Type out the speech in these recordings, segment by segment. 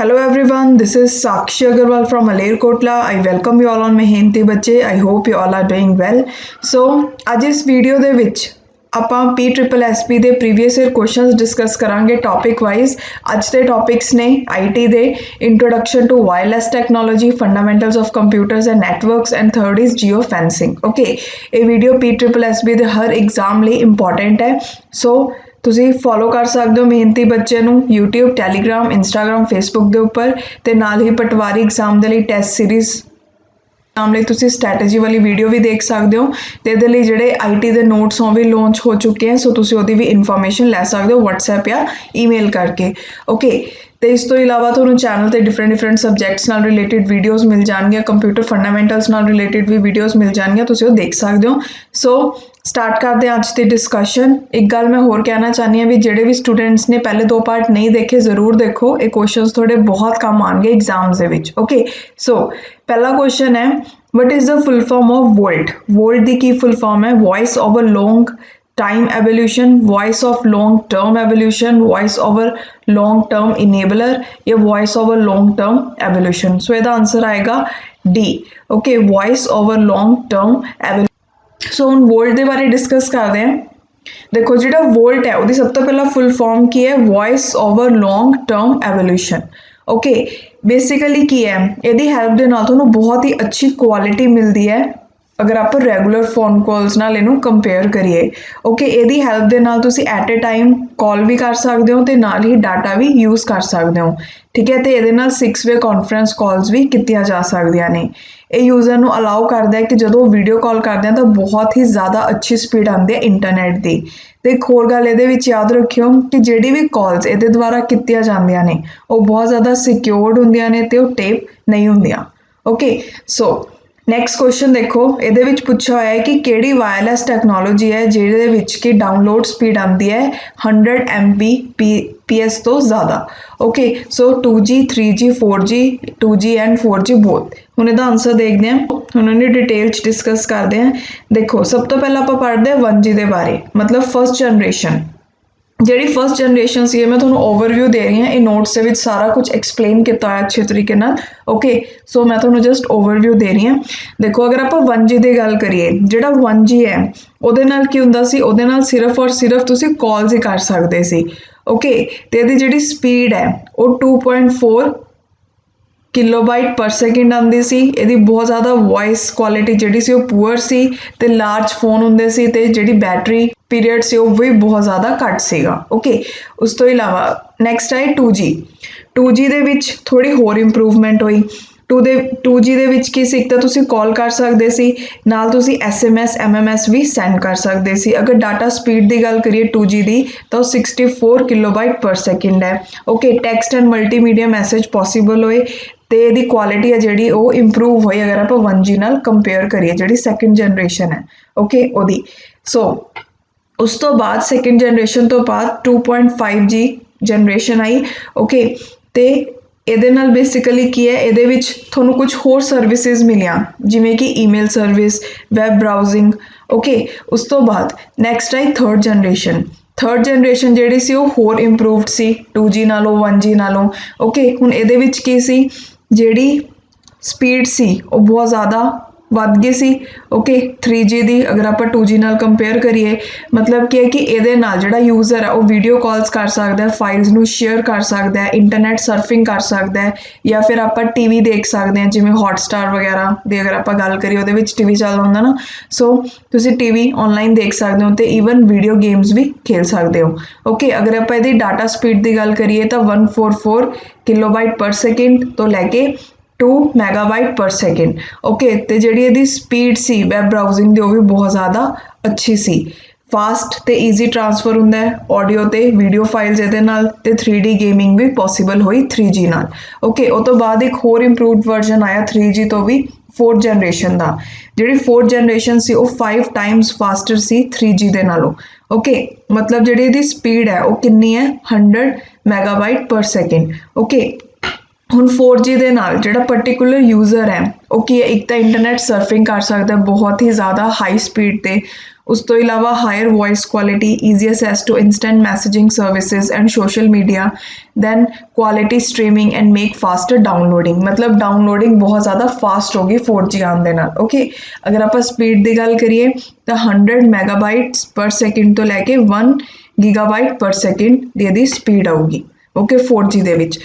Hello everyone, this is Sakshi Agarwal from Malerkotla. I welcome you all on Mehnati Bachche. I hope you all are doing well. So, ਅੱਜ ਇਸ video ਦੇ ਵਿੱਚ ਆਪਾਂ PSSB ਦੇ previous year questions discuss ਕਰਾਂਗੇ topic wise. ਅੱਜ ਦੇ topics ਨੇ IT ਦੇ introduction to wireless technology, fundamentals of computers and networks and third is geo fencing. Okay, ਇਹ ਵੀਡੀਓ PSSB ਦੇ ਹਰ ਐਗਜ਼ਾਮ ਲਈ ਇੰਪੋਰਟੈਂਟ ਹੈ। ਸੋ ਤੁਸੀਂ ਫੋਲੋ ਕਰ ਸਕਦੇ ਹੋ ਮਿਹਨਤੀ ਬੱਚੇ ਨੂੰ YouTube, ਟੈਲੀਗ੍ਰਾਮ, ਇੰਸਟਾਗ੍ਰਾਮ, ਫੇਸਬੁੱਕ ਦੇ ਉੱਪਰ ਤੇ ਨਾਲ ਹੀ ਪਟਵਾਰੀ ਐਗਜ਼ਾਮ ਦੇ ਲਈ ਟੈਸਟ ਸੀਰੀਜ਼ ਨਾਮ ਲਈ ਤੁਸੀਂ ਸਟ੍ਰੈਟਜੀ ਵਾਲੀ ਵੀਡੀਓ ਵੀ ਦੇਖ ਸਕਦੇ ਹੋ ਤੇ ਇਹਦੇ ਲਈ ਜਿਹੜੇ IT ਦੇ ਨੋਟਸ ਉਹ ਵੀ ਲਾਂਚ ਹੋ ਚੁੱਕੇ ਹਨ, ਸੋ ਤੁਸੀਂ ਉਹਦੀ ਵੀ ਇਨਫੋਰਮੇਸ਼ਨ ਲੈ ਸਕਦੇ ਹੋ WhatsApp ਜਾਂ ਈਮੇਲ ਕਰਕੇ। ਓਕੇ, ਤੇ ਇਸ ਤੋਂ ਇਲਾਵਾ ਤੁਹਾਨੂੰ ਚੈਨਲ ਤੇ ਡਿਫਰੈਂਟ ਸਬਜੈਕਟਸ ਨਾਲ ਰਿਲੇਟਡ ਵੀਡੀਓਜ਼ ਮਿਲ ਜਾਣਗੀਆਂ, ਕੰਪਿਊਟਰ ਫੰਡਾਮੈਂਟਲਸ ਨਾਲ ਰਿਲੇਟਡ ਵੀ ਵੀਡੀਓਜ਼ ਮਿਲ ਜਾਣਗੀਆਂ, ਤੁਸੀਂ ਉਹ ਦੇਖ ਸਕਦੇ ਹੋ। ਸੋ ਸਟਾਰਟ ਕਰਦੇ ਹਾਂ ਅੱਜ ਦੀ ਡਿਸਕਸ਼ਨ। ਇੱਕ ਗੱਲ ਮੈਂ ਹੋਰ ਕਹਿਣਾ ਚਾਹੁੰਦੀ ਹਾਂ ਵੀ ਜਿਹੜੇ ਵੀ ਸਟੂਡੈਂਟਸ ਨੇ ਪਹਿਲੇ ਦੋ ਪਾਰਟ ਨਹੀਂ ਦੇਖੇ ਜ਼ਰੂਰ ਦੇਖੋ, ਇਹ ਕੁਐਸਚਨਸ ਤੁਹਾਡੇ ਬਹੁਤ ਕੰਮ ਆਉਣਗੇ ਐਗਜ਼ਾਮਸ ਦੇ ਵਿੱਚ। ਓਕੇ, ਸੋ ਪਹਿਲਾ ਕੁਐਸਚਨ ਹੈ what is the full form of VoLT? VoLT the Ki full form ਹੈ? Voice over long time evolution, voice of long term evolution, voice over long term enabler या voice over long term evolution। सो ਇਹਦਾ answer ਆਏਗਾ D। Okay, voice over long term evolution। ਸੋ ਹੁਣ VoLT ਦੇ ਬਾਰੇ discuss ਕਰਦੇ ਹਾਂ। ਦੇਖੋ ਜਿਹੜਾ VoLT ਹੈ ਉਹਦੀ ਸਭ ਤੋਂ ਪਹਿਲਾਂ ਫੁੱਲ ਫਾਰਮ ਕੀ ਹੈ? Voice over long term evolution। Okay, basically ਕੀ ਹੈ, ਇਹਦੀ ਹੈਲਪ ਦੇ ਨਾਲ ਤੁਹਾਨੂੰ ਬਹੁਤ ਹੀ ਅੱਛੀ ਕੁਆਲਿਟੀ ਮਿਲਦੀ ਹੈ ਅਗਰ ਆਪਾਂ ਰੈਗੂਲਰ ਫੋਨ ਕਾਲਸ ਨਾਲ ਇਹਨੂੰ ਕੰਪੇਅਰ ਕਰੀਏ। ਓਕੇ, ਇਹਦੀ ਹੈਲਪ ਦੇ ਨਾਲ ਤੁਸੀਂ ਐਟ ਏ ਟਾਈਮ ਕਾਲ ਵੀ ਕਰ ਸਕਦੇ ਹੋ ਤੇ ਨਾਲ ਹੀ ਡਾਟਾ ਵੀ ਯੂਜ਼ ਕਰ ਸਕਦੇ ਹੋ। ਠੀਕ ਹੈ, ਤੇ ਇਹਦੇ ਨਾਲ 6-ਵੇ ਕਾਨਫਰੰਸ ਕਾਲਸ ਵੀ ਕੀਤੀਆਂ ਜਾ ਸਕਦੀਆਂ ਨੇ। ਇਹ ਯੂਜ਼ਰ ਨੂੰ ਅਲਾਉ ਕਰਦਾ ਹੈ ਕਿ ਜਦੋਂ ਵੀਡੀਓ ਕਾਲ ਕਰਦੇ ਆ ਤਾਂ ਬਹੁਤ ਹੀ ਜ਼ਿਆਦਾ ਅੱਛੀ ਸਪੀਡ ਆਉਂਦੀ ਹੈ ਇੰਟਰਨੈਟ ਦੀ। ਤੇ ਇੱਕ ਹੋਰ ਗੱਲ ਇਹਦੇ ਵਿੱਚ ਯਾਦ ਰੱਖਿਓ ਕਿ ਜਿਹੜੀ ਵੀ ਕਾਲਸ ਇਹਦੇ ਦੁਆਰਾ ਕੀਤੀਆਂ ਜਾਂਦੀਆਂ ਨੇ ਉਹ ਬਹੁਤ ਜ਼ਿਆਦਾ ਸਿਕਿਉਰਡ ਹੁੰਦੀਆਂ ਨੇ ਤੇ ਉਹ ਟੇਪ ਨਹੀਂ ਹੁੰਦੀਆਂ। ਓਕੇ, ਸੋ ਨੈਕਸਟ ਕੁਐਸਚਨ ਦੇਖੋ, ਇਹਦੇ ਵਿੱਚ ਪੁੱਛਿਆ ਹੋਇਆ ਹੈ ਕਿ ਕਿਹੜੀ ਵਾਇਰਲੈਸ ਟੈਕਨੋਲੋਜੀ ਹੈ ਜਿਹਦੇ ਵਿੱਚ ਕਿ ਡਾਊਨਲੋਡ ਸਪੀਡ ਆਉਂਦੀ ਹੈ 100 Mbps ਤੋਂ ਜ਼ਿਆਦਾ। Okay, so 2G, 3G, 4G, 2G and 4G ਬੋਥ। ਹੁਣ ਇਹਦਾ ਆਨਸਰ ਦੇਖਦੇ ਹਾਂ, ਹੁਣ ਇਹਨੂੰ ਡਿਟੇਲ 'ਚ ਡਿਸਕਸ ਕਰਦੇ ਹਾਂ। ਦੇਖੋ, ਸਭ ਤੋਂ ਪਹਿਲਾਂ ਆਪਾਂ ਪੜ੍ਹਦੇ ਹਾਂ 1G ਦੇ ਬਾਰੇ, ਮਤਲਬ ਫਸਟ ਜਨਰੇਸ਼ਨ। ਜਿਹੜੀ ਫਸਟ ਜਨਰੇਸ਼ਨ ਸੀ ਮੈਂ ਤੁਹਾਨੂੰ ਓਵਰਵਿਊ ਦੇ ਰਹੀ ਹਾਂ, ਇਹ ਨੋਟਸ ਦੇ ਵਿੱਚ ਸਾਰਾ ਕੁਝ ਐਕਸਪਲੇਨ ਕੀਤਾ ਹੋਇਆ ਅੱਛੇ ਤਰੀਕੇ ਨਾਲ। ਓਕੇ, ਸੋ ਮੈਂ ਤੁਹਾਨੂੰ ਜਸਟ ਓਵਰਵਿਊ ਦੇ ਰਹੀ ਹਾਂ। ਦੇਖੋ, ਅਗਰ ਆਪਾਂ 1G ਦੀ ਗੱਲ ਕਰੀਏ, ਜਿਹੜਾ 1G ਹੈ ਉਹਦੇ ਨਾਲ ਕੀ ਹੁੰਦਾ ਸੀ, ਉਹਦੇ ਨਾਲ ਸਿਰਫ ਔਰ ਸਿਰਫ ਤੁਸੀਂ ਕਾਲਸ ਹੀ ਕਰ ਸਕਦੇ ਸੀ। ਓਕੇ, ਤੇ ਇਹਦੀ ਜਿਹੜੀ ਸਪੀਡ ਹੈ ਉਹ 2.4 ਕਿਲੋਬਾਈਟ ਪਰ ਸੈਕਿੰਡ ਆਉਂਦੀ ਸੀ। ਇਹਦੀ ਬਹੁਤ ਜ਼ਿਆਦਾ ਵੌਇਸ ਕੁਆਲਿਟੀ ਜਿਹੜੀ ਸੀ ਉਹ ਪੂਅਰ ਸੀ ਤੇ ਲਾਰਜ ਫੋਨ ਹੁੰਦੇ ਸੀ ਤੇ ਜਿਹੜੀ ਬੈਟਰੀ ਪੀਰੀਅਡ ਸੀ ਉਹ ਵੀ ਬਹੁਤ ਜ਼ਿਆਦਾ ਘੱਟ ਸੀਗਾ। ਓਕੇ, ਉਸ ਤੋਂ ਇਲਾਵਾ ਨੈਕਸਟ ਆਏ 2G। 2G ਦੇ ਵਿੱਚ ਥੋੜੀ ਹੋਰ ਇੰਪਰੂਵਮੈਂਟ ਹੋਈ। 2G ਦੇ ਵਿੱਚ ਕੀ ਸੀ, ਇੱਕ ਤਾਂ ਤੁਸੀਂ ਕਾਲ ਕਰ ਸਕਦੇ ਸੀ, ਨਾਲ ਤੁਸੀਂ SMS MMS ਵੀ ਸੈਂਡ ਕਰ ਸਕਦੇ ਸੀ। ਅਗਰ ਡਾਟਾ ਸਪੀਡ ਦੀ ਗੱਲ ਕਰੀਏ 2G ਦੀ ਤਾਂ ਉਹ 64 ਕਿਲੋਬਾਈਟ ਪਰ ਸੈਕਿੰਡ ਹੈ। Okay, text and multimedia message possible ਹੋਏ ਤੇ ਇਹਦੀ ਕੁਆਲਿਟੀ ਹੈ ਜਿਹੜੀ ਉਹ ਇੰਪਰੂਵ ਹੋਈ ਅਗਰ ਆਪਾਂ 1G ਨਾਲ ਕੰਪੇਅਰ ਕਰੀਏ ਜਿਹੜੀ ਸੈਕਿੰਡ ਜਨਰੇਸ਼ਨ ਹੈ। ਓਕੇ, ਉਹਦੀ। ਸੋ ਉਸ ਤੋਂ ਬਾਅਦ ਸੈਕਿੰਡ ਜਨਰੇਸ਼ਨ ਤੋਂ ਬਾਅਦ 2.5G ਜਨਰੇਸ਼ਨ ਆਈ। ਓਕੇ, ਤੇ ਇਹਦੇ ਨਾਲ ਬੇਸਿਕਲੀ ਕੀ ਹੈ, ਇਹਦੇ ਵਿੱਚ ਤੁਹਾਨੂੰ ਕੁਝ ਹੋਰ ਸਰਵਿਸਿਜ਼ ਮਿਲੀਆਂ ਜਿਵੇਂ ਕਿ ਈਮੇਲ ਸਰਵਿਸ, ਵੈਬ ਬਰਾਊਜ਼ਿੰਗ। ਓਕੇ, ਉਸ ਤੋਂ ਬਾਅਦ ਨੈਕਸਟ ਆਈ ਥਰਡ ਜਨਰੇਸ਼ਨ। ਥਰਡ ਜਨਰੇਸ਼ਨ ਜਿਹੜੀ ਸੀ ਉਹ ਹੋਰ ਇੰਪਰੂਵਡ ਸੀ 2G ਨਾਲੋਂ, 1G ਨਾਲੋਂ। ਓਕੇ, ਹੁਣ ਇਹਦੇ ਵਿੱਚ ਕੀ ਸੀ, ਜਿਹੜੀ ਸਪੀਡ ਸੀ ਉਹ ਬਹੁਤ ਜ਼ਿਆਦਾ ਵੱਧ ਗਈ ਸੀ। ਓਕੇ, 3G ਦੀ ਅਗਰ ਆਪਾਂ 2G ਨਾਲ ਕੰਪੇਅਰ ਕਰੀਏ, ਮਤਲਬ ਕੀ ਹੈ ਕਿ ਇਹਦੇ ਨਾਲ ਜਿਹੜਾ ਯੂਜ਼ਰ ਹੈ ਉਹ ਵੀਡੀਓ ਕਾਲਸ ਕਰ ਸਕਦਾ ਹੈ, ਫਾਈਲਸ ਨੂੰ ਸ਼ੇਅਰ ਕਰ ਸਕਦਾ ਹੈ, ਇੰਟਰਨੈਟ ਸਰਫਿੰਗ ਕਰ ਸਕਦਾ ਹੈ, ਜਾਂ ਫਿਰ ਆਪਾਂ TV ਦੇਖ ਸਕਦੇ ਹਾਂ ਜਿਵੇਂ ਹੌਟਸਟਾਰ ਵਗੈਰਾ ਦੀ ਅਗਰ ਆਪਾਂ ਗੱਲ ਕਰੀਏ ਉਹਦੇ ਵਿੱਚ TV ਚੱਲਦਾ ਹੁੰਦਾ ਨਾ, ਸੋ ਤੁਸੀਂ TV ਆਨਲਾਈਨ ਦੇਖ ਸਕਦੇ ਹੋ ਤੇ ਈਵਨ ਵੀਡੀਓ ਗੇਮਸ ਵੀ ਖੇਲ ਸਕਦੇ ਹੋ। ਓਕੇ, ਅਗਰ ਆਪਾਂ ਇਹਦੀ ਡਾਟਾ ਸਪੀਡ ਦੀ ਗੱਲ ਕਰੀਏ ਤਾਂ 144 ਕਿਲੋਬਾਈਟ ਪਰ ਸੈਕਿੰਡ ਤੋਂ ਲੈ ਕੇ 2 ਮੈਗਾਬਾਈਟ ਪਰ ਸੈਕਿੰਡ। ਓਕੇ, ਤੇ ਜਿਹੜੀ ਇਹਦੀ ਸਪੀਡ ਸੀ ਵੈਬ ਬਰਾਊਜ਼ਿੰਗ ਦੀ ਉਹ ਵੀ ਬਹੁਤ ਜ਼ਿਆਦਾ ਅੱਛੀ ਸੀ। ਫਾਸਟ ਤੇ ਈਜ਼ੀ ਟ੍ਰਾਂਸਫਰ ਹੁੰਦਾ ਹੈ ਆਡੀਓ ਤੇ ਵੀਡੀਓ ਫਾਈਲਸ ਇਹਦੇ ਨਾਲ, ਤੇ 3D ਗੇਮਿੰਗ ਵੀ ਪੋਸੀਬਲ ਹੋਈ 3G ਨਾਲ। ਓਕੇ, ਉਹ ਤੋਂ ਬਾਅਦ ਇੱਕ ਹੋਰ ਇੰਪਰੂਵਡ ਵਰਜ਼ਨ ਆਇਆ 3G ਤੋਂ ਵੀ, 4th ਜਨਰੇਸ਼ਨ ਦਾ। ਜਿਹੜੀ 4th ਜਨਰੇਸ਼ਨ ਸੀ ਉਹ 5 ਟਾਈਮਸ ਫਾਸਟਰ ਸੀ 3G ਦੇ ਨਾਲੋਂ। ਓਕੇ, ਮਤਲਬ ਜਿਹੜੀ ਇਹਦੀ ਸਪੀਡ ਹੈ ਉਹ ਕਿੰਨੀ ਹੈ, 100 ਮੈਗਾਬਾਈਟ ਪਰ ਸੈਕਿੰਡ। ਓਕੇ, ਹੁਣ 4G ਦੇ ਨਾਲ ਜਿਹੜਾ ਪਰਟੀਕੂਲਰ ਯੂਜ਼ਰ ਹੈ ਉਹ ਕੀ ਹੈ, ਇੱਕ ਤਾਂ ਇੰਟਰਨੈਟ ਸਰਫਿੰਗ ਕਰ ਸਕਦਾ ਬਹੁਤ ਹੀ ਜ਼ਿਆਦਾ ਹਾਈ ਸਪੀਡ ਤੇ। उस तो इलावा higher voice quality, easy access to instant messaging services and social media, then quality streaming and make faster downloading, मतलब डाउनलोडिंग बहुत ज़्यादा फास्ट होगी 4G आने दे नाल। ओके, अगर आप स्पीड की गल करिए तो 100 मेगाबाइट्स पर सैकेंड तो लैके 1 गीगाबाइट पर सैकेंड दी स्पीड आऊगी। ओके, 4G दे विच।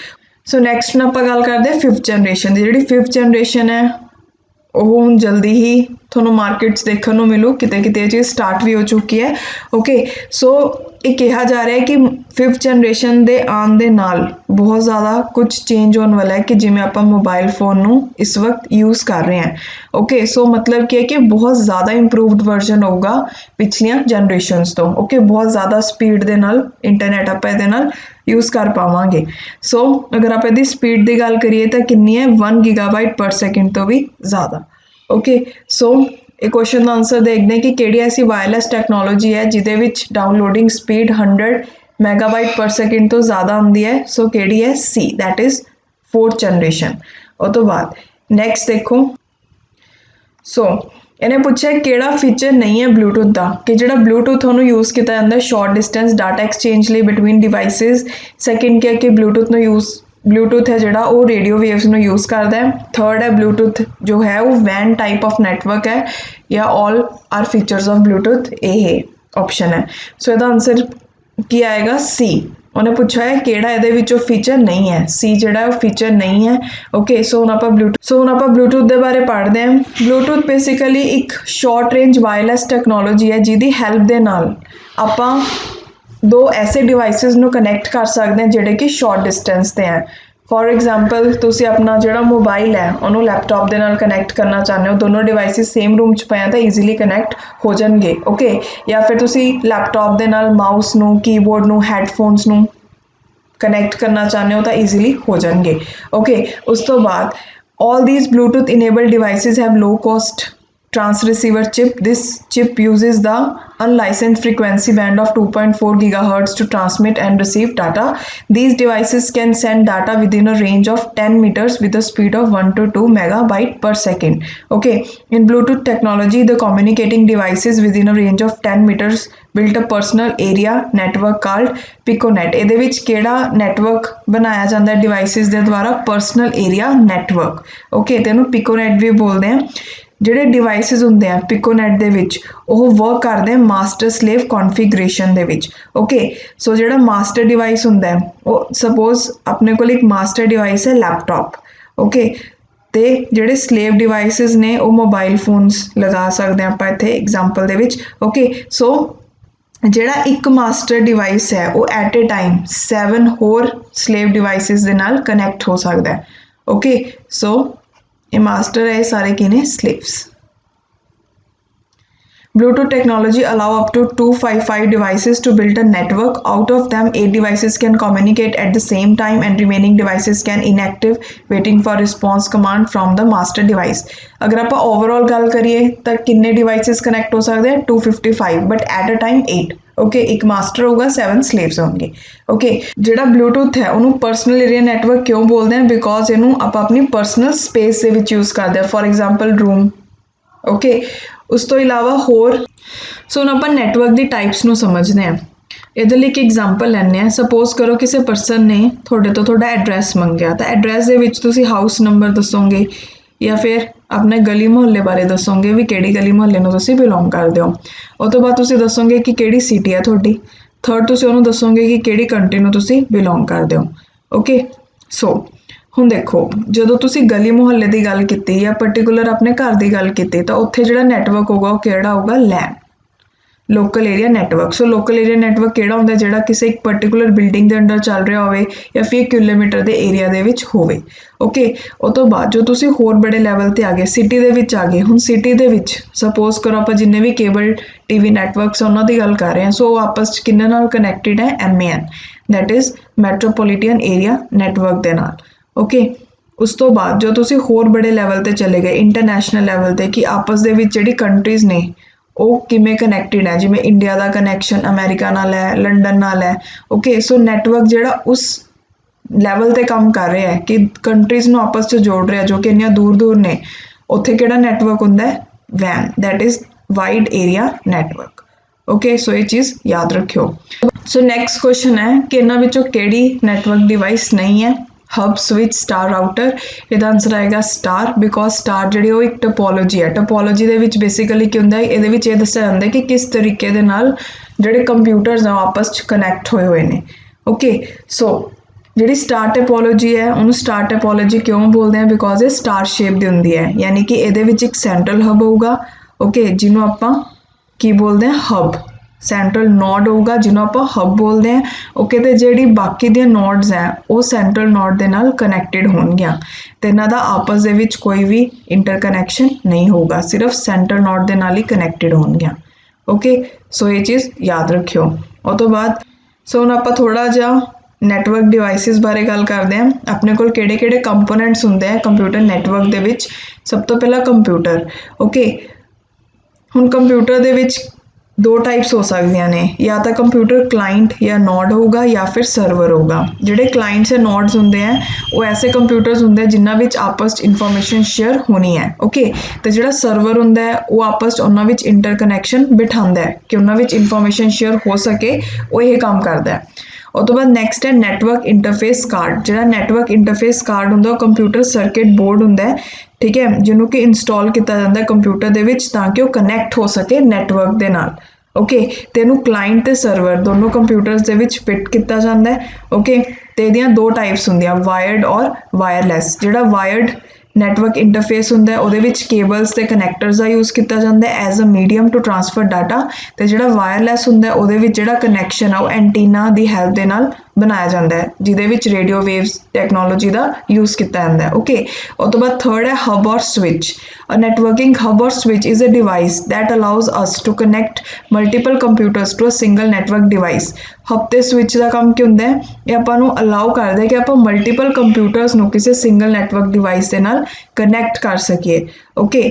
सो नैक्सट हम आप गल करते हैं 5th जनरेशन की। जी 5th जनरेशन है वो हुण जल्दी ही थोनों मार्केट्स देखने को मिलू, किते किते चीज़ स्टार्ट भी हो चुकी है। ओके, सो ये कहा जा रहा है कि 5th जनरेशन के आने दे नाल बहुत ज़्यादा कुछ चेंज होने वाला है कि जिमें आप मोबाइल फोन नू इस वक्त यूज़ कर रहे हैं। ओके, सो मतलब क्या है कि बहुत ज़्यादा इंप्रूवड वर्जन होगा पिछलियां जनरेशनस तो। ओके, बहुत ज़्यादा स्पीड के नाल इंटरनेट आप इहदे नाल यूज़ कर पावांगे। सो अगर आप इहदी स्पीड की गल करिए तो कितनी है, 1 गीगाबाइट पर सैकेंड तो भी ज़्यादा। ओके, सो एक क्वेश्चन का आंसर देखते हैं कि केड़ी ऐसी वायरलैस टैक्नोलॉजी है जिहदे विच डाउनलोडिंग स्पीड 100 मेगाबाइट पर सैकेंड तो ज़्यादा आती है। सो केड़ी है, सी, दैट इज़ 4th जनरेशन। और तो बाद नैक्सट देखो, सो इन्हें पूछा केड़ा फीचर नहीं है ब्लूटूथ का, कि जो ब्लूटूथ उन्होंने यूज़ किया जाता है शॉर्ट डिस्टेंस डाटा एक्सचेंज लिए बिटवीन डिवाइसिस। सैकेंड क्या कि ब्लूटूथ है जोड़ा वो रेडियो वेव्स में यूज़ करता है। थर्ड है ब्लूटूथ जो है वो वैन टाइप ऑफ नेटवर्क है, या all are features of Bluetooth, ये ऑप्शन है। सो इसका आंसर की आएगा, सी। उन्हें पूछा है केड़ा इहदे विचों फीचर नहीं है, सी जोड़ा वो फीचर नहीं है। ओके, सो हुण आपां ब्लूटूथ के बारे पढ़ते हैं। ब्लूटूथ बेसिकली एक शॉर्ट रेंज वायरलैस टैक्नोलॉजी है जिहदी हैल्प दे नाल आपां 2 ऐसे डिवाइसिस नू कनैक्ट कर सकते हैं जिहड़े कि शॉर्ट डिस्टेंस ते हैं। फॉर एग्जाम्पल तुसी अपना जो मोबाइल है उन्होंने लैपटॉप के नाल कनैक्ट करना चाहते हो, दोनों डिवाइसिस सेम रूम च पे तो ईजीली कनैक्ट हो जाएंगे। ओके, या फिर तुसी लैपटॉप के नाल माउस नू, कीबोर्ड नू, हैडफोन्स नू कनैक्ट करना चाहते हो तो ईजीली हो जाएंगे। ओके, उस तो बाद all these Bluetooth enabled devices have low cost transceiver chip. This chip uses the unlicensed frequency band of 2.4 gigahertz to transmit and receive data. These devices can send data within a range of 10 meters with a speed of 1 to 2 megabyte per second. Okay, in Bluetooth technology, the communicating devices within a range of 10 meters built a personal area network called Piconet. ਇਹਦੇ ਵਿੱਚ ਕਿਹੜਾ network ਬਣਾਇਆ ਜਾਂਦਾ ਹੈ devices ਦੇ ਦੁਆਰਾ, personal area network. Okay, ਤੇ ਇਹਨੂੰ ਪਿਕੋਨੈਟ ਵੀ ਬੋਲਦੇ ਆ। ਜਿਹੜੇ ਡਿਵਾਈਸਿਸ ਹੁੰਦੇ ਆ ਪਿਕੋਨੈਟ ਦੇ ਵਿੱਚ ਉਹ ਵਰਕ ਕਰਦੇ ਆ ਮਾਸਟਰ ਸਲੇਵ ਕੌਨਫੀਗਰੇਸ਼ਨ ਦੇ ਵਿੱਚ। ਓਕੇ, ਸੋ ਜਿਹੜਾ ਮਾਸਟਰ ਡਿਵਾਈਸ ਹੁੰਦਾ ਹੈ ਉਹ ਸਪੋਜ਼ ਆਪਣੇ ਕੋਲ ਇੱਕ ਮਾਸਟਰ ਡਿਵਾਈਸ ਹੈ ਲੈਪਟਾਪ। ਓਕੇ, ਤੇ ਜਿਹੜੇ ਸਲੇਵ ਡਿਵਾਈਸਿਸ ਨੇ ਉਹ ਮੋਬਾਈਲ ਫੋਨਸ ਲਗਾ ਸਕਦੇ ਆ ਆਪਾਂ ਇੱਥੇ ਐਗਜ਼ਾਮਪਲ ਦੇ ਵਿੱਚ। ਓਕੇ, ਸੋ ਜਿਹੜਾ ਇੱਕ ਮਾਸਟਰ ਡਿਵਾਈਸ ਹੈ ਉਹ ਐਟ ਏ ਟਾਈਮ 7 ਹੋਰ ਸਲੇਵ ਡਿਵਾਈਸਿਸ ਦੇ ਨਾਲ ਕਨੈਕਟ ਹੋ ਸਕਦਾ ਹੈ। ਓਕੇ, ਸੋ ਇਹ ਮਾਸਟਰ ਹੈ, ਸਾਰੇ ਕੀ ਨੇ, ਸਲੇਵਸ। Bluetooth technology allow up to 255 devices to build a network. Out of them, 8 devices can communicate at the same time and remaining devices can inactive waiting for response command from the master device. अगर आप overall गल करिए तो कितने devices connect हो सकते हैं, 255 but at a time 8. Okay, एक मास्टर होगा, 7 स्लेव्स होंगे। ओके, ਜਿਹੜਾ ब्लूटूथ है उन्होंने पर्सनल एरिया नैटवर्क क्यों बोलते हैं, बिकॉज इनू आप अपनी पर्सनल स्पेस ਦੇ ਵਿੱਚ यूज़ करते हैं, फॉर एग्जाम्पल रूम। ओके, उस तो इलावा होर सो हम आप नैटवर्क की टाइप्स नू समझते हैं। ਇਹਦੇ ਲਈ ਇੱਕ एग्जाम्पल ਲੈਂਦੇ हैं। सपोज करो किसी परसन ने ਤੁਹਾਡੇ ਤੋਂ ਤੁਹਾਡਾ एड्रैस ਮੰਗਿਆ ਤਾਂ एड्रैस ਦੇ ਵਿੱਚ ਤੁਸੀਂ हाउस नंबर दसोगे या फिर अपने गली मुहल्ले बारे दसोगे भी किहड़ी गली मुहल्ले नू तुसीं बिलोंग करदे हो। उस तो बाद तुसीं दसोगे कि किहड़ी सिटी है तुहाडी। थर्ड तुसीं उहनूं दसोगे कि किहड़ी कंट्री नू तुसीं बिलोंग करदे हो। ओके, सो ਹੁਣ देखो ਜਦੋਂ ਤੁਸੀਂ गली मुहल्ले की गल की या पर्टिकुलर अपने घर की गल की तो उत्थे जिहड़ा नैटवर्क होगा वो किहड़ा होगा, LAN, local area network. So local area network किहड़ा हुंदा जिहड़ा किसी एक पर्टिकुलर बिल्डिंग के अंडर चल रहा होवे या फिर किलोमीटर के एरिया दे विच होवे। ओके, उस तो बाद जो तुसीं होर बड़े लैवल ते आ गए, सिटी दे विच आ गए। हुण सिटी दे विच सपोज करो आप जिन्ने भी केबल टीवी नैटवर्क्स उन्हां दी गल कर रहे हैं, सो आपस च किन्ने नाल कनैक्टेड है, MAN, that is metropolitan area network दे नाल। ओके, उस तो बाद जो तुसीं होर बड़े लैवल ते चले गए, इंटरनैशनल लैवल ते, कि आपस दे विच जिहड़ी कंट्रीज़ ने ਉਹ ਕਿਵੇਂ ਕਨੈਕਟਡ ਹੈ, ਜਿਵੇਂ ਇੰਡੀਆ ਦਾ ਕਨੈਕਸ਼ਨ ਅਮਰੀਕਾ ਨਾਲ ਹੈ, ਲੰਡਨ ਨਾਲ ਹੈ। ਓਕੇ, ਸੋ ਨੈਟਵਰਕ ਜਿਹੜਾ ਉਸ ਲੈਵਲ ਤੇ ਕੰਮ ਕਰ ਰਿਹਾ ਹੈ ਕਿ ਕੰਟਰੀਜ਼ ਨੂੰ ਆਪਸ 'ਚ ਜੋੜ ਰਿਹਾ ਜੋ ਕਿ ਇੰਨੀਆਂ ਦੂਰ ਦੂਰ ਨੇ, ਉੱਥੇ ਕਿਹੜਾ ਨੈਟਵਰਕ ਹੁੰਦਾ ਹੈ, WAN, that is wide area network. Okay so ये चीज़ याद रखियो। सो नैक्सट क्वेश्चन है कि इन्हां विचों किहड़ी नैटवर्क डिवाइस नहीं है। Hub, switch, star, router. इसदा आंसर आएगा स्टार, बिकॉज स्टार जिहड़ी वो एक टोपोलॉजी है। टोपोलॉजी दे विच बेसिकली की हुंदा है, इहदे विच ये दस्सिया जांदा है कि किस तरीके दे नाल जिहड़े कंप्यूटर्स आ आपस च कनैक्ट होए हुए ने। ओके सो जिहड़ी स्टार टोपोलॉजी है उन्होंने स्टार टोपोलॉजी क्यों बोलते हैं, बिकॉज ये स्टार शेप दी हुंदी है, यानी कि इहदे विच एक सेंट्रल हब होगा। ओके जिन्हों आपां की बोलते हैं हब, सेंट्रल नोड होगा जिन्हों आप हब बोलते हैं। ओके तो जी बाकी दी नोड्स हैं वो सेंट्रल नोड के नाल कनैक्टेड होणगियां ते इन्हां दा आपस दे विच कोई भी इंटरकनैक्शन नहीं होगा, सिर्फ सेंट्रल नोड के नाल ही कनैक्टेड होणगियां। ओके सो ये चीज़ याद रखियो। उस तो बाद सो हुण आपां थोड़ा जिहा नैटवर्क डिवाइसिस बारे गल करते हैं। अपने कोल किहड़े-किहड़े कंपोनेंट्स हुंदे हैं कंप्यूटर नैटवर्क दे विच। सब तो पहला कंप्यूटर। ओके हुण कंप्यूटर दे विच दो टाइप्स हो सकदियां ने, या तो कंप्यूटर क्लाइंट या नोड होगा या फिर सर्वर होगा। जिहड़े क्लाइंट्स या नोड्स हुंदे हैं वो ऐसे कंप्यूटर्स हुंदे हैं जिन्हां विच आपस च इंफॉर्मेशन शेयर होनी है। ओके तो जिहड़ा सर्वर हुंदा है वो आपस च उन्हां विच इंटरकनैक्शन बिठांदा है कि उन्हां विच इंफॉर्मेशन शेयर हो सके, वो ये काम करदा है। और तो बाद नैक्सट है नैटवर्क इंटरफेस कार्ड। जिहड़ा नैटवर्क इंटरफेस कार्ड हुंदा कंप्यूटर सर्किट बोर्ड हुंदा है, ठीक है, जिन्हों कि इंस्टॉल किया जाता है कंप्यूटर दे विच ताकि वो कनैक्ट हो सके नैटवर्क दे नाल। ओके तो इनू क्लाइंट ते सर्वर दोनों कंप्यूटर्स दे विच फिट किया जाता है। ओके तो इहदियां दो टाइप्स हुंदियां, वायर्ड और वायरलैस। जिहड़ा वायर्ड नैटवर्क इंटरफेस हुंदा है उहदे विच केबल्स ते कनैक्टर्स का यूज़ किया जाता है as a medium to transfer data. तो जिहड़ा वायरलैस हुंदा है उहदे विच जिहड़ा कनैक्शन है वो एंटीना दी हैल्प दे नाल बनाया जाता है, जिहदे विच रेडियो वेव्स टैक्नोलॉजी का यूज़ किया जाता है। ओके और तो बाद थर्ड है हब और स्विच। अ नेटवर्किंग हब और switch is a device that allows us to connect multiple computers to a single network device. Hub ते स्विच का काम की हुंदा है, ये आपां नूं अलाउ करदा है कि आपां मल्टीपल कंप्यूटर्स नूं किसी सिंगल नेटवर्क डिवाइस दे नाल कनैक्ट कर सकीए। ओके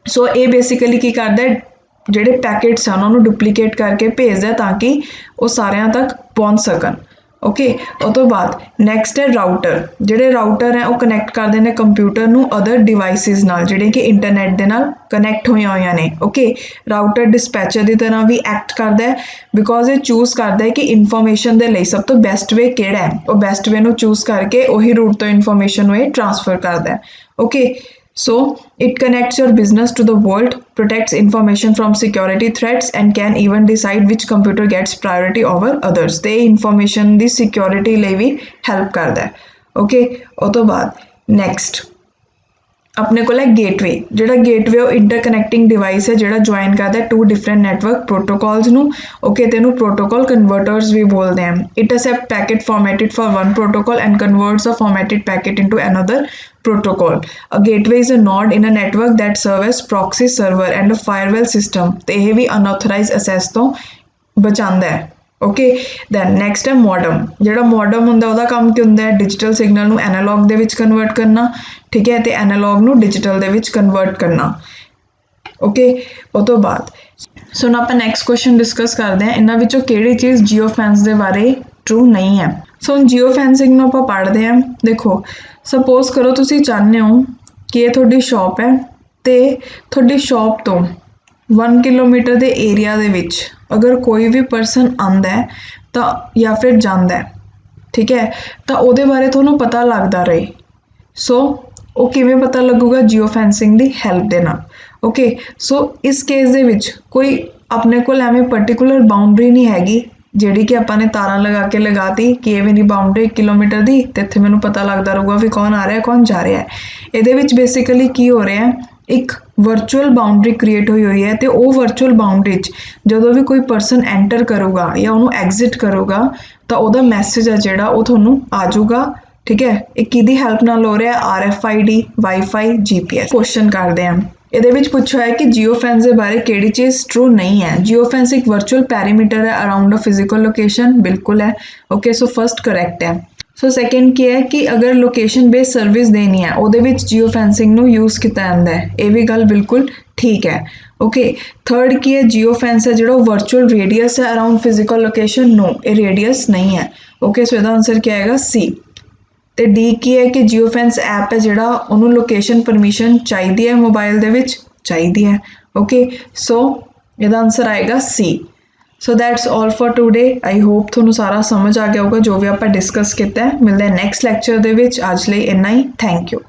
सो ये बेसिकली की करदा है, जिहड़े पैकेट्स हैं उन्होंने डुप्लीकेट करके भेजदा है ताकि वो सारिਆਂ तक पहुंच सकन। ओके और तो बाद नैक्सट है राउटर। जिहड़े राउटर हैं वो कनैक्ट करते हैं कंप्यूटर नूं अदर डिवाइसिस नाल जिहड़े कि इंटरनैट दे नाल कनैक्ट होईयां होईयां ने। ओके राउटर डिस्पैचर की तरह भी एक्ट करता है, बिकॉज ये चूज़ करता है कि इन्फॉर्मेशन के लिए सब तो बेस्ट वे किहड़ा है, वो बेस्ट वे नूं चूज़ करके उही रूट तो इन्फॉर्मेशन वे ट्रांसफर करता है। Okay so it connects your business to the world, protects information from security threats and can even decide which computer gets priority over others। ते information दी security ਲਈ भी help करता है। ओके और तो बाद next अपने को गेटवे। जिहड़ा गेटवे वो इंटरकनैक्टिंग डिवाइस है जिहड़ा ज्वाइन करता है टू डिफरेंट नैटवर्क प्रोटोकॉल्स नूं। ओके ते नूं प्रोटोकॉल कन्वर्टर्स भी बोलते हैं। It accept packet formatted for one protocol and converts a formatted packet into another protocol। A gateway is a node in a network that serves as proxy server and a firewall system। ते यह भी unauthorized access तो बचांदा है। Okay then next है modem. जिहड़ा modem हुंदा उहदा काम की हुंदा है डिजिटल सिग्नल नूं एनालॉग दे विच कन्वर्ट करना, ठीक है, ते एनालॉग नूं डिजिटल दे विच कन्वर्ट करना। ओके उस तो बाद सो हुण आपां नैक्सट क्वेश्चन डिस्कस करते हैं, इन्हां विचों किहड़ी चीज़ जियो फैंस दे बारे ट्रू नहीं है। सो हुण जियो फैंसिंग नूं आपां पढ़ते हैं। देखो सपोज करो तुसी चाहते हो कि ये थोड़ी शॉप है तो थोड़ी शॉप तो 1 किलोमीटर के एरिया दे विच अगर कोई भी परसन आंदा है तो या फिर जांदा है, ठीक है, तो उहदे बारे तुहानूं पता लगता रहे। सो वो किवें पता लगूगा, जियो फैंसिंग की हैल्प दे नाल। ओके सो इस केस दे विच कोई अपने को एवें पर्टिकुलर बाउंड्री नहीं हैगी जिहड़ी कि आपां ने तारां लगा के लगाती कि ये मेरी बाउंड्री 1 किलोमीटर की तो इत्थे मैनूं पता लगता रहूगा भी कौन आ रहा है कौन जा रहा है। इहदे विच बेसिकली की हो रहा है, एक वर्चुअल बाउंड्री क्रिएट हुई है तो वो वर्चुअल बाउंड्री जो भी कोई परसन एंटर करूगा या उन्होंने एग्जिट करूगा तो वह मैसेज है जोड़ा वो थोनों आ जाऊगा, ठीक है। एक किहदी हैल्प नाल हो रहा है, RFID, वाईफाई, GPS। क्वेश्चन करते हैं ਇਹਦੇ ਵਿੱਚ ਪੁੱਛਿਆ है कि जियो फैंस के बारे ਕਿਹੜੀ चीज़ ट्रू नहीं है। जियो फैंस एक वर्चुअल पैरीमीटर है अराउंड अ फिजिकल लोकेशन, बिल्कुल है। ओके सो फर्स्ट करैक्ट है। सो सैकेंड की है कि अगर लोकेशन बेस्ड सर्विस देनी है ਉਹਦੇ ਵਿੱਚ जियो फैंसिंग ਨੂੰ यूज़ किया जाता है, ये भी गल बिल्कुल ठीक है। ओके थर्ड की है जियो फैंस है जो वर्चुअल रेडियस है अराउंड फिजिकल लोकेशन, नो ये रेडियस नहीं है। ओके सो इसका आंसर क्या आएगा, सी। तो डी की है कि जियो फैंस ऐप है जोड़ा उन्होंने लोकेशन परमिशन चाहिए है मोबाइल दे विच चाहिए है। ओके सो ਇਹਦਾ ਆਨਸਰ ਆਏਗਾ C। So that's all for today. I hope ਤੁਹਾਨੂੰ ਸਾਰਾ ਸਮਝ ਆ ਗਿਆ ਹੋਊਗਾ ਜੋ ਵੀ ਆਪਾਂ ਡਿਸਕਸ ਕੀਤਾ ਹੈ। ਮਿਲਦੇ ਹਾਂ ਨੈਕਸਟ ਲੈਕਚਰ ਦੇ ਵਿੱਚ। ਅੱਜ ਲਈ ਇੰਨਾ ਹੀ। Thank you.